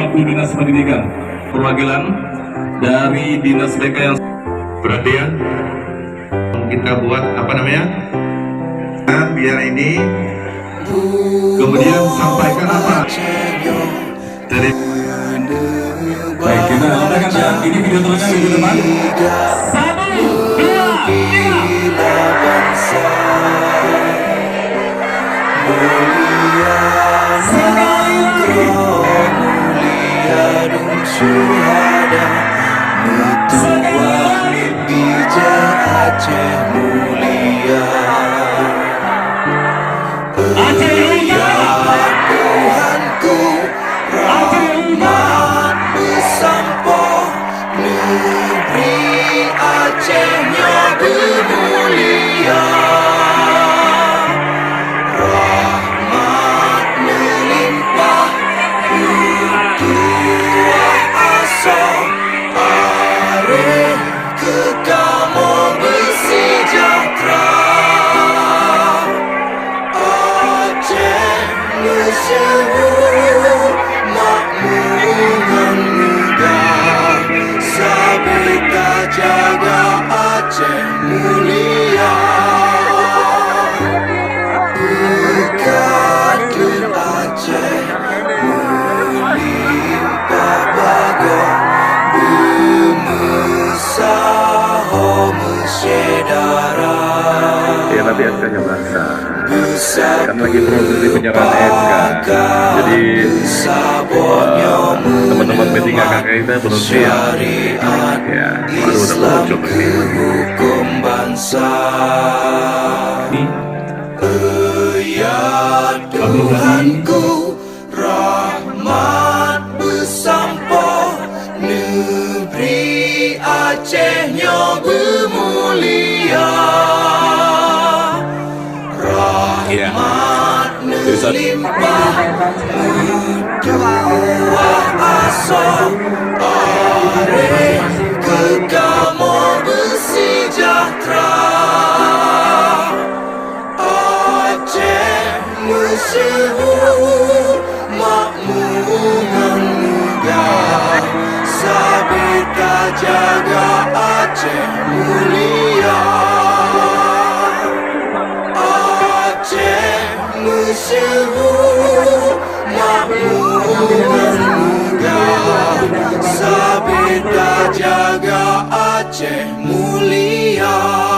selaku Dinas Pendidikan. Perwakilan dari Dinas BK yang perhatian kita buat apa namanya? Nah, biar ini kemudian sampaikan apa dari baik, kita lakukan ini video terusnya minggu depan. 1, 2, 3. Syuhada Mutua Bija Aceh mulia Ya Tuhanku rahmat bersampo negeri Acehnya bermulia rahmat melimpah areh ke kamu bersejahtera Aceh masyhur makmuran mudah Sabita jaga Aceh mulia berkat Aceh melimpah bagai Saho mesyedara. ya nanti SK-nya bahasa kan lagi proses di penyerahan SK, jadi teman-teman P3 KK kita belum siap ya, baru udah muncul hukum bangsa ya Tuhanku rahmat bersampo negeri Acehnya bermulia rahmat melimpah mutuah asa areh ke kamu bersejahtera Aceh masyhur makmuran mudah Sabita jaga Aceh mulia Aceh masyhur makmuran mudah Sabita jaga Aceh mulia